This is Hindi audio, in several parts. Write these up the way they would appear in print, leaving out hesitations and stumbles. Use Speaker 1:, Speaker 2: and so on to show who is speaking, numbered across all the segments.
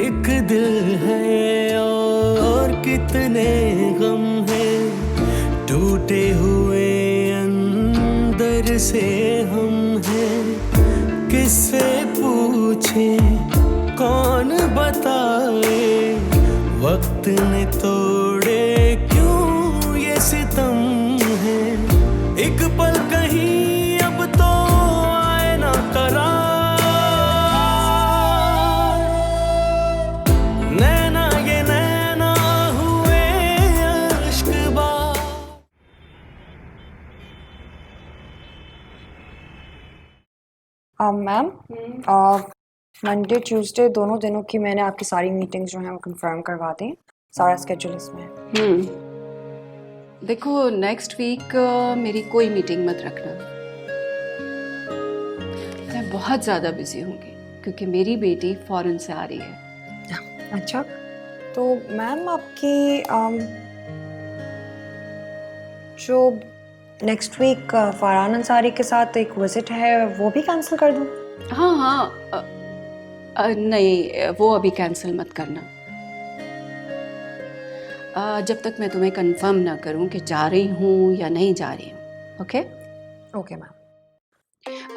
Speaker 1: एक दिल है और कितने गम है, टूटे हुए अंदर से हम हैं। किससे पूछे कौन बताए, वक्त ने तोड़े क्यों ये सितम है। एक पल कहीं अब तो आए ना करार, नैना ये नैना हुए अश्कबार।
Speaker 2: मैम, मंडे ट्यूसडे दोनों दिनों की मैंने आपकी सारी मीटिंग्स जो हैं वो कंफर्म करवा दी। सारा स्केड्यूल इसमें है।
Speaker 3: देखो नेक्स्ट वीक मेरी कोई मीटिंग मत रखना। मैं बहुत ज़्यादा बिजी होंगी क्योंकि मेरी बेटी फॉरेन से आ रही है।
Speaker 2: अच्छा, तो मैम आपकी जो नेक्स्ट वीक फरहान अंसारी के साथ एक विजिट है वो भी कैंसिल कर दूँ?
Speaker 3: हाँ हाँ, नहीं वो अभी कैंसिल मत करना। जब तक मैं तुम्हें कंफर्म ना करूं कि जा रही हूं या नहीं जा रही हूं। Okay
Speaker 2: okay ma'am.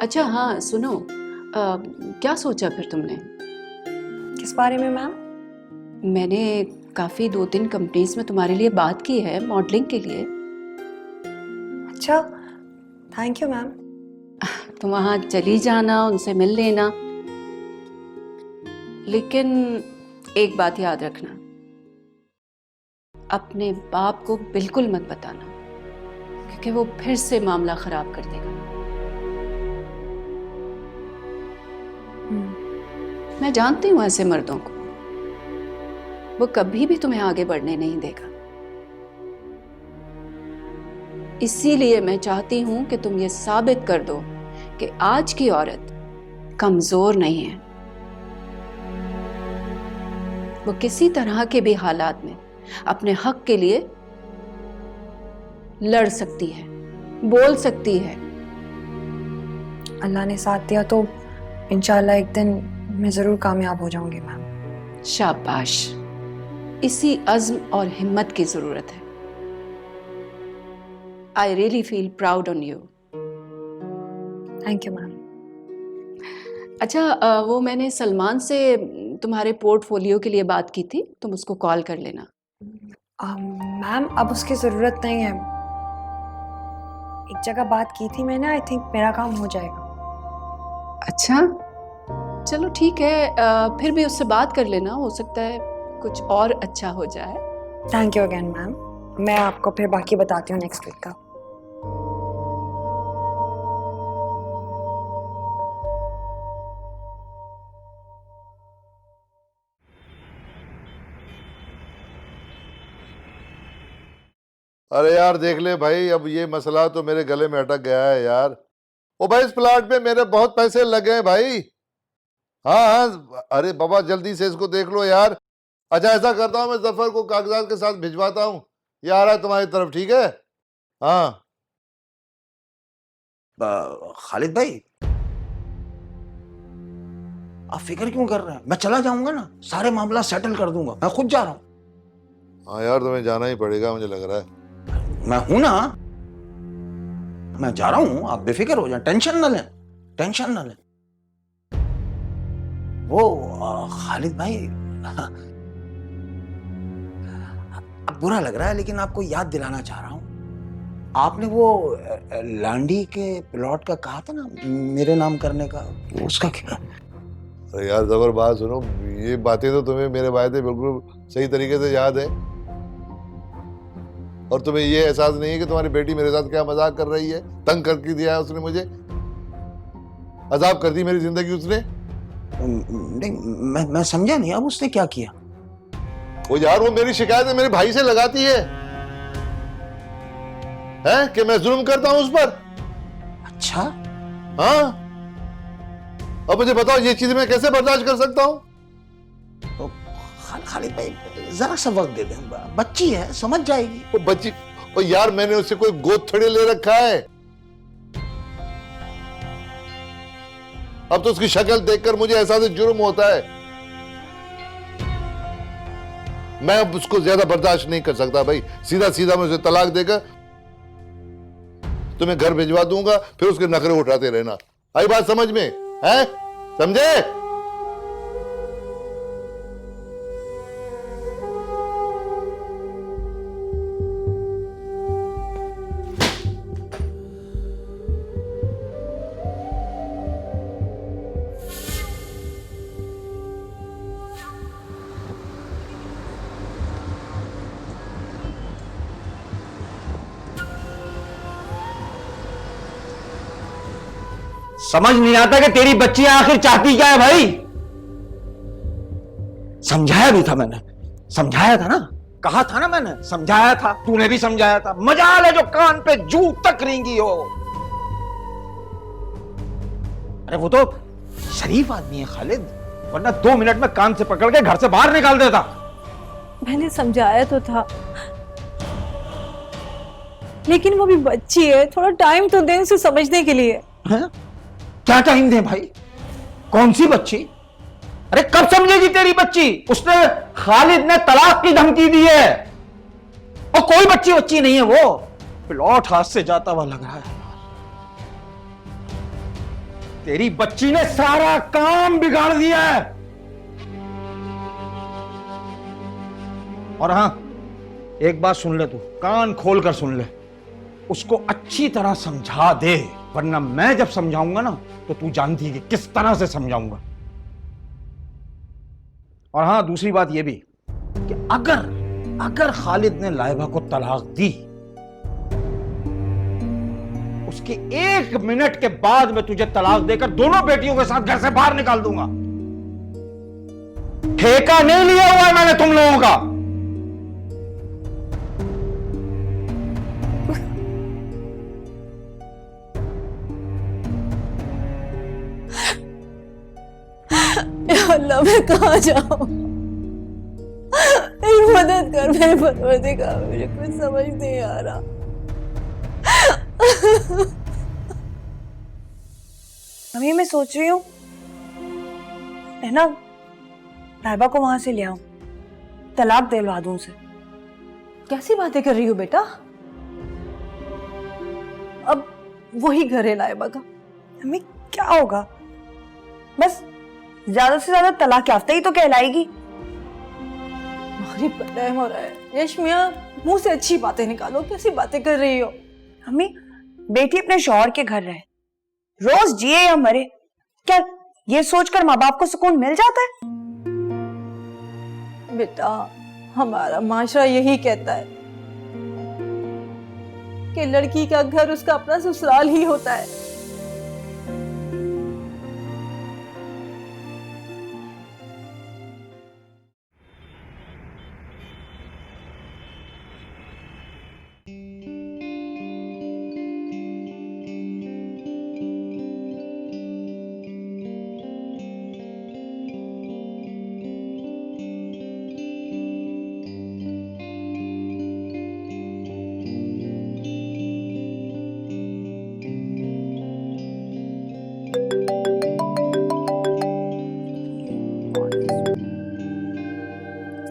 Speaker 3: अच्छा हाँ सुनो, क्या सोचा फिर तुमने?
Speaker 2: किस बारे में मैम?
Speaker 3: मैंने काफ़ी 2-3 कंपनीज में तुम्हारे लिए बात की है मॉडलिंग के लिए।
Speaker 2: अच्छा, थैंक यू मैम।
Speaker 3: तुम वहाँ चली जाना, उनसे मिल लेना, लेकिन एक बात याद रखना, अपने बाप को बिल्कुल मत बताना क्योंकि वो फिर से मामला खराब कर देगा। मैं जानती हूँ ऐसे मर्दों को, वो कभी भी तुम्हें आगे बढ़ने नहीं देगा। इसीलिए मैं चाहती हूं कि तुम ये साबित कर दो कि आज की औरत कमजोर नहीं है। वो किसी तरह के भी हालात में अपने हक के लिए लड़ सकती है, बोल सकती है।
Speaker 2: अल्लाह ने साथ दिया तो इंशाल्लाह एक दिन मैं ज़रूर कामयाब हो जाऊंगी मैम।
Speaker 3: शाबाश, इसी अज़्म और हिम्मत की ज़रूरत है। I really feel proud on you.
Speaker 2: Thank you ma'am.
Speaker 3: अच्छा, वो मैंने सलमान से तुम्हारे पोर्टफोलियो के लिए बात की थी, तुम उसको कॉल कर लेना।
Speaker 2: मैम अब उसकी ज़रूरत नहीं है। एक जगह बात की थी मैंने, आई थिंक मेरा काम हो जाएगा।
Speaker 3: अच्छा चलो ठीक है, फिर भी उससे बात कर लेना, हो सकता है कुछ और अच्छा हो जाए।
Speaker 2: Thank you again ma'am. मैं आपको फिर बाकी बताती हूँ नेक्स्ट वीक का।
Speaker 4: अरे यार देख ले भाई, अब ये मसला तो मेरे गले में अटक गया है यार। ओ भाई इस प्लाट पे मेरे बहुत पैसे लगे हैं भाई। हाँ हाँ, अरे बाबा जल्दी से इसको देख लो यार। अच्छा ऐसा करता हूँ, मैं जफर को कागजात के साथ भिजवाता हूँ, ये आ रहा है तुम्हारी तरफ, ठीक है? हाँ
Speaker 5: खालिद भाई, आप फिक्र क्यों कर रहे हैं? मैं चला जाऊंगा ना, सारे मामला सेटल कर दूंगा, मैं खुद जा रहा हूँ।
Speaker 4: हाँ यार, तुम्हें जाना ही पड़ेगा मुझे लग रहा है।
Speaker 5: मैं हूं ना, मैं जा रहा हूं, आप बेफिक्र हो जाए, टेंशन ना लें, टेंशन ना लें। वो खालिद भाई, अब बुरा लग रहा है लेकिन आपको याद दिलाना चाह रहा हूं, आपने वो लांडी के प्लॉट का कहा था ना मेरे नाम करने का, उसका क्या?
Speaker 4: अरे यार जबर बात सुनो, ये बातें तो तुम्हें मेरे वायदे बिल्कुल सही तरीके से याद है, और तुम्हें ये एहसास नहीं है कि तुम्हारी बेटी मेरे साथ क्या मजाक कर रही है। तंग करके दिया है उसने मुझे, अजाब कर दी मेरी जिंदगी उसने।
Speaker 5: नहीं मैं समझा नहीं, अब उसने क्या किया?
Speaker 4: वो यार वो मेरी शिकायतें मेरे भाई से लगाती है कि मैं जुल्म करता हूं उस पर।
Speaker 5: अच्छा
Speaker 4: हाँ, अब मुझे बताओ ये चीज मैं कैसे बर्दाश्त कर सकता हूं?
Speaker 5: तो खालिद भाई जरा सा वक्त दे दें, बच्ची है समझ जाएगी।
Speaker 4: वो बच्ची, वो यार मैंने उससे कोई गोद थोड़ी ले रखा है। अब तो उसकी शक्ल देखकर मुझे एहसास जुर्म होता है। मैं अब उसको ज्यादा बर्दाश्त नहीं कर सकता भाई। सीधा सीधा मैं उसे तलाक देकर तुम्हें घर भिजवा दूंगा, फिर उसके नखरे उठाते रहना। आई बात समझ में? है समझे?
Speaker 5: समझ नहीं आता कि तेरी बच्ची आखिर चाहती क्या है भाई। समझाया भी था मैंने, समझाया था ना, कहा था ना मैंने, समझाया था, तूने भी समझाया था। मजाल है जो कान पे जू तक रेंगी हो। अरे वो तो शरीफ आदमी है खालिद, वरना 2 मिनट में कान से पकड़ के घर से बाहर निकाल देता।
Speaker 6: मैंने समझाया तो था, लेकिन वो भी बच्ची है, थोड़ा टाइम तो दे उसे समझने के लिए।
Speaker 5: है? क्या टाइम दे भाई? कौन सी बच्ची? अरे कब समझेगी तेरी बच्ची? उसने, खालिद ने तलाक की धमकी दी है और कोई बच्ची नहीं है। वो प्लॉट हाथ से जाता हुआ लग रहा है। तेरी बच्ची ने सारा काम बिगाड़ दिया है। और हां, एक बात सुन ले, तू कान खोल कर सुन ले, उसको अच्छी तरह समझा दे, वरना मैं जब समझाऊंगा ना तो तू जानती है कि किस तरह से समझाऊंगा। और हां, दूसरी बात यह भी कि अगर खालिद ने लाइबा को तलाक दी, उसके 1 मिनट के बाद मैं तुझे तलाक देकर दोनों बेटियों के साथ घर से बाहर निकाल दूंगा। ठेका नहीं लिया हुआ है मैंने तुम लोगों का।
Speaker 6: अल्लाह, मैं कहाँ जाऊं? मेरी मदद कर, मेरे परवरदिगार, मुझे कुछ समझ नहीं आ रहा।
Speaker 2: अभी मैं सोच रही हूँ है ना, लाइबा को वहां से ले आऊं, तलाक दिलवा दूं उसे।
Speaker 6: कैसी बातें कर रही हो बेटा? अब वही घर है लाइबा का।
Speaker 2: मम्मी क्या होगा, बस ज्यादा से ज्यादा तलाक याफ्ता ही तो कहलाएगी।
Speaker 6: हमारी बदनाम हो रहा है। रेशमिया, मुंह से अच्छी बातें निकालो, कैसी बातें कर रही हो?
Speaker 2: मम्मी, बेटी अपने शौहर के घर रहे, रोज जिए या मरे, क्या ये सोचकर माँ बाप को सुकून मिल जाता है?
Speaker 6: बेटा, हमारा माशरा यही कहता है कि लड़की का घर उसका अपना ससुराल ही होता है।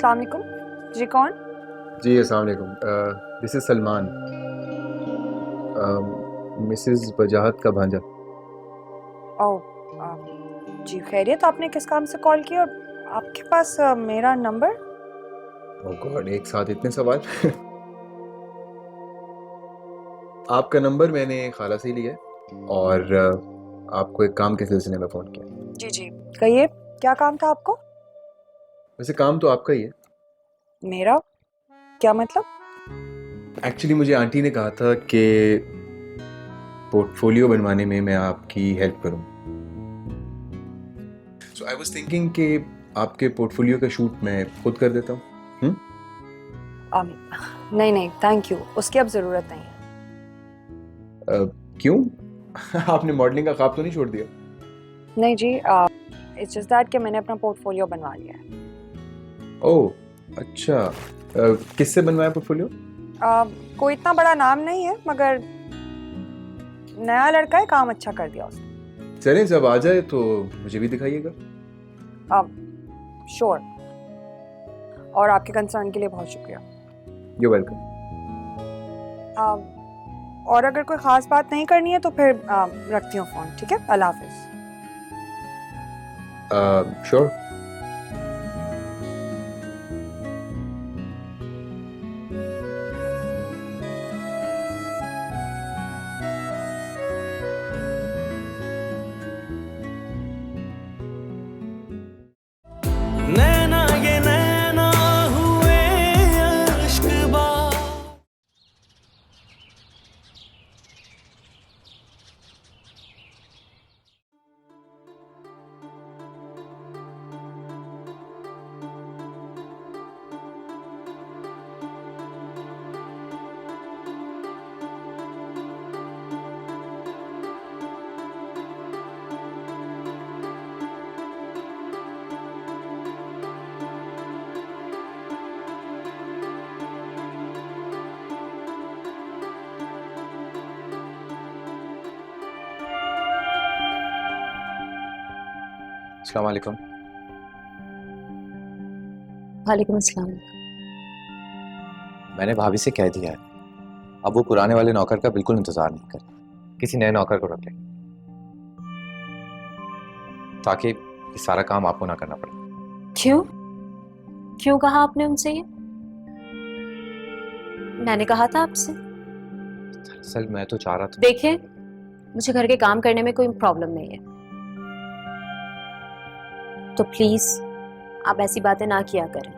Speaker 2: अस्सलाम वालेकुम जी, कौन?
Speaker 7: जी अस्सलाम वालेकुम, दिस इज़ सलमान, मिसेस बजाहत का भांजा।
Speaker 2: ओह, जी खैरियत, आपने किस काम से कॉल किया और आपके पास मेरा नंबर?
Speaker 7: ओह गॉड, एक साथ इतने सवाल। आपका नंबर मैंने खाला से ही लिया है और आपको एक काम के सिलसिले में फ़ोन किया।
Speaker 2: जी जी, कहिए, क्या काम था आपको?
Speaker 7: वैसे काम तो आपका ही है।
Speaker 2: मेरा क्या मतलब?
Speaker 7: एक्चुअली मुझे आंटी ने कहा था कि पोर्टफोलियो बनवाने में मैं आपकी हेल्प करूं। सो आई वाज थिंकिंग कि आपके पोर्टफोलियो का शूट मैं खुद कर देता हूं।
Speaker 2: नहीं नहीं, थैंक यू, उसकी अब ज़रूरत नहीं है।
Speaker 7: क्यों? आपने मॉडलिंग का ख्वाब तो नहीं छोड़ दिया?
Speaker 2: नहीं जी, इट्स जस्ट दैट कि मैंने अपना पोर्टफोलियो बनवा लिया है।
Speaker 7: ओह अच्छा, किससे बनवाया पोर्टफोलियो?
Speaker 2: कोई इतना बड़ा नाम नहीं है, मगर नया लड़का है, काम अच्छा कर दिया उसने।
Speaker 7: चलें, जब आ जाए तो मुझे भी दिखाइएगा।
Speaker 2: श्योर। और आपके कंसर्न के लिए बहुत शुक्रिया।
Speaker 7: You welcome.
Speaker 2: और अगर कोई ख़ास बात नहीं करनी है तो फिर रखती हूँ फ़ोन, ठीक है? अल्लाह हाफिज़।
Speaker 7: श्योर।
Speaker 1: नैना ये नैना हुए अश्कबार।
Speaker 8: अस्सलाम वालेकुम।
Speaker 9: वालेकुम अस्सलाम।
Speaker 8: मैंने भाभी से कह दिया है, अब वो पुराने वाले नौकर का बिल्कुल इंतजार नहीं करे, किसी नए नौकर को रख ले, ताकि ये सारा काम आपको ना करना पड़े।
Speaker 9: क्यों क्यों कहा आपने उनसे ये? मैंने कहा था आपसे।
Speaker 8: दरअसल मैं तो चाह रहा था।
Speaker 9: देखिए, मुझे घर के काम करने में कोई प्रॉब्लम नहीं है, तो प्लीज आप ऐसी बातें ना किया करें।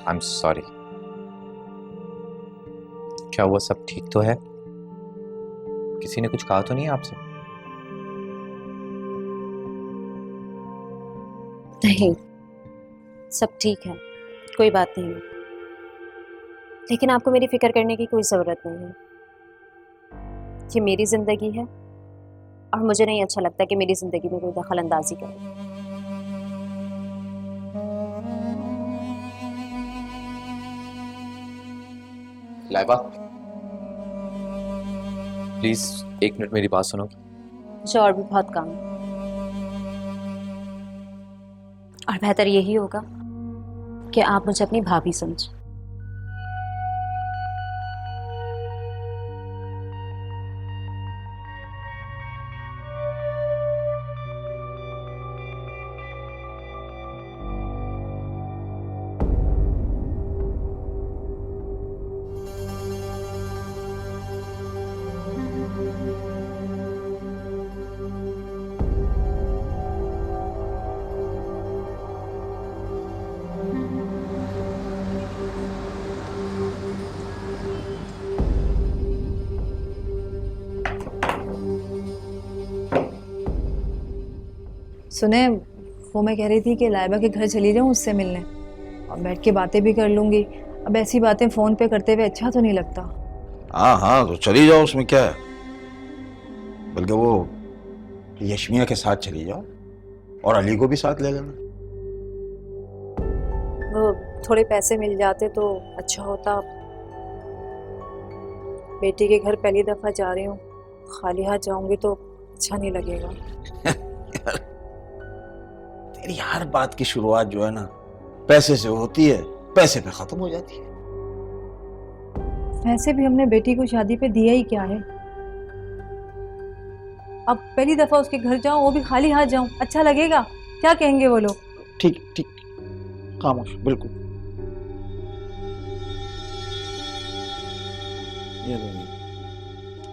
Speaker 8: I am sorry. क्या वो सब ठीक तो है? किसी ने कुछ कहा तो नहीं है आपसे?
Speaker 9: नहीं, सब ठीक है, कोई बात नहीं है। लेकिन आपको मेरी फिक्र करने की कोई ज़रूरत नहीं है। ये मेरी ज़िंदगी है और मुझे नहीं अच्छा लगता कि मेरी ज़िंदगी में कोई दखल अंदाजी करे।
Speaker 8: लाइबा, प्लीज 1 मिनट मेरी बात सुनो।
Speaker 9: मुझे और भी बहुत काम है, और बेहतर यही होगा कि आप मुझे अपनी भाभी समझें।
Speaker 6: सुने, वो मैं कह रही थी कि लाइबा के घर चली जाऊँ उससे मिलने, और बैठ के बातें भी कर लूँगी। अब ऐसी बातें फ़ोन पे करते हुए अच्छा तो नहीं लगता।
Speaker 5: हाँ हाँ, तो चली जाओ, उसमें क्या है। बल्कि वो यशमिया के साथ चली जाओ और अली को भी साथ ले लेना।
Speaker 6: वो थोड़े पैसे मिल जाते तो अच्छा होता। बेटी के घर पहली दफ़ा जा रही हूँ, खाली हाथ जाऊंगी तो अच्छा नहीं लगेगा।
Speaker 5: तेरी हर बात की शुरुआत जो है ना, पैसे से होती है, पैसे पे खत्म हो जाती है।
Speaker 6: वैसे भी हमने बेटी को शादी पे दिया ही क्या है। अब पहली दफा उसके घर जाऊं, वो भी खाली हाथ जाऊं, अच्छा लगेगा? क्या कहेंगे वो लोग?
Speaker 5: ठीक ठीक, खामोश, बिल्कुल। ये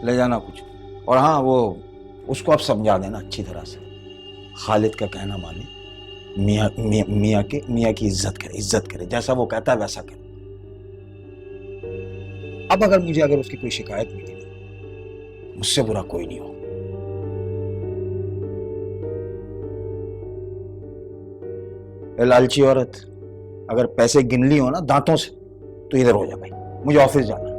Speaker 5: ले जाना कुछ। और हाँ, वो उसको आप समझा देना अच्छी तरह से, खालिद का कहना माने, मियाँ की इज्जत करे, जैसा वो कहता है वैसा करे। अब अगर उसकी कोई शिकायत मिली ना, मुझसे बुरा कोई नहीं हो। लालची औरत, अगर पैसे गिन ली हो ना दांतों से, तो इधर हो जा भाई, मुझे ऑफिस जाना।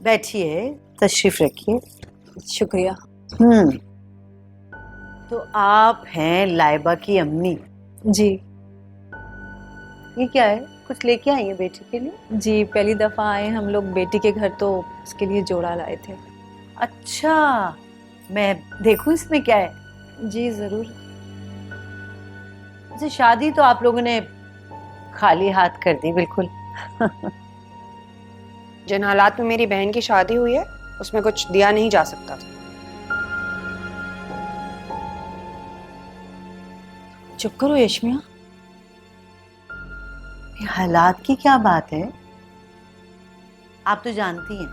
Speaker 10: बैठिए, तशरीफ रखिए।
Speaker 6: शुक्रिया।
Speaker 10: तो आप हैं लाइबा की अम्मी?
Speaker 6: जी
Speaker 10: ये क्या है, कुछ लेके आई है बेटी के लिए?
Speaker 6: जी, पहली दफ़ा आए हम लोग बेटी के घर तो उसके लिए जोड़ा लाए थे।
Speaker 10: अच्छा, मैं देखूं इसमें क्या है।
Speaker 6: जी ज़रूर।
Speaker 10: अच्छा, शादी तो आप लोगों ने खाली हाथ कर दी बिल्कुल।
Speaker 11: जिन हालात में मेरी बहन की शादी हुई है उसमें कुछ दिया नहीं जा सकता था।
Speaker 10: चुप करो यशमिया, ये हालात की क्या बात है? आप तो जानती हैं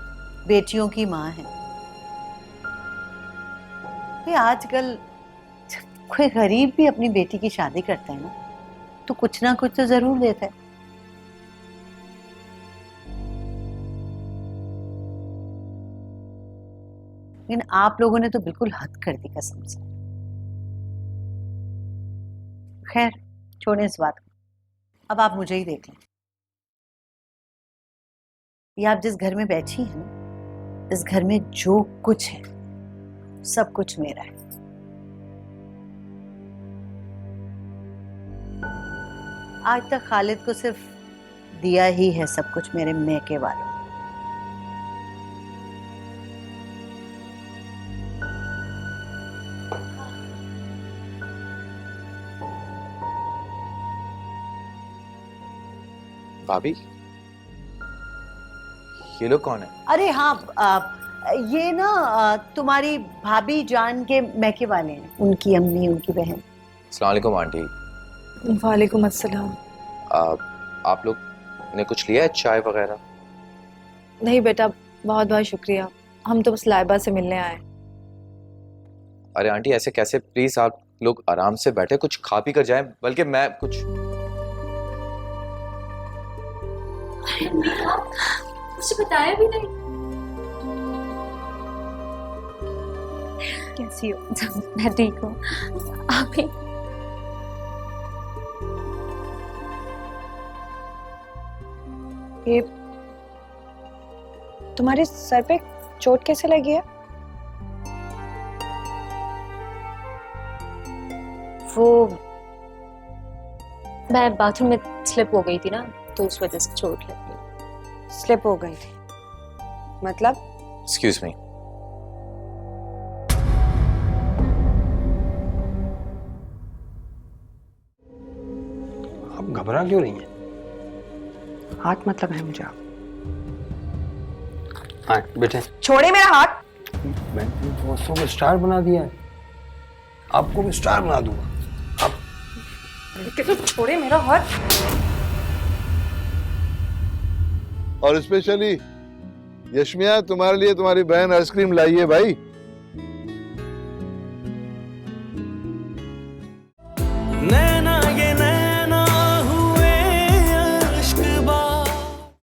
Speaker 10: बेटियों की माँ है। ये आजकल जब कोई गरीब भी अपनी बेटी की शादी करता है ना तो कुछ ना कुछ तो जरूर देता है। लेकिन आप लोगों ने तो बिल्कुल हद कर दी कसम से। खैर छोड़ें इस बात को, अब आप मुझे ही देख लें। ये आप जिस घर में बैठी हैं ना, इस घर में जो कुछ है सब कुछ मेरा है। आज तक खालिद को सिर्फ दिया ही है सब कुछ मेरे मैके वालों।
Speaker 8: भाभी, ये लोग कौन है?
Speaker 10: अरे हाँ, ये ना तुम्हारी भाभी जान के मैके वाले हैं, उनकी अम्मी, उनकी बहन।
Speaker 8: अस्सलाम वालेकुम आंटी।
Speaker 6: वालेकुम अस्सलाम।
Speaker 8: आप लोग ने कुछ लिया है, चाय वगैरह?
Speaker 6: नहीं बेटा, बहुत बहुत शुक्रिया, हम तो बस लाइबा से मिलने आए।
Speaker 8: अरे आंटी ऐसे कैसे, प्लीज आप लोग आराम से बैठे, कुछ खा पी कर जाएं। बल्कि मैं कुछ
Speaker 9: मुझे बताया भी नहीं। कैसी हो? मैं ठीक हूँ, आप ही?
Speaker 11: ये तुम्हारे सर पे चोट कैसे लगी है?
Speaker 9: वो मैं बाथरूम में स्लिप हो गई थी ना, तो इस वजह से चोट लग गई।
Speaker 11: स्लिप हो गई थी मतलब?
Speaker 8: एक्सक्यूज मी,
Speaker 5: आप घबरा क्यों रही हैं?
Speaker 11: हाथ मत लगाए मुझे आप।
Speaker 5: हाँ बेटे,
Speaker 11: छोड़े मेरा हाथ।
Speaker 5: मैंने दोस्तों को स्टार बना दिया है, आपको भी स्टार बना दूंगा। आप
Speaker 11: छोड़े मेरा हाथ।
Speaker 4: और स्पेशली यशमिया, तुम्हारे लिए तुम्हारी बहन आइसक्रीम लाई है भाई।
Speaker 1: नैना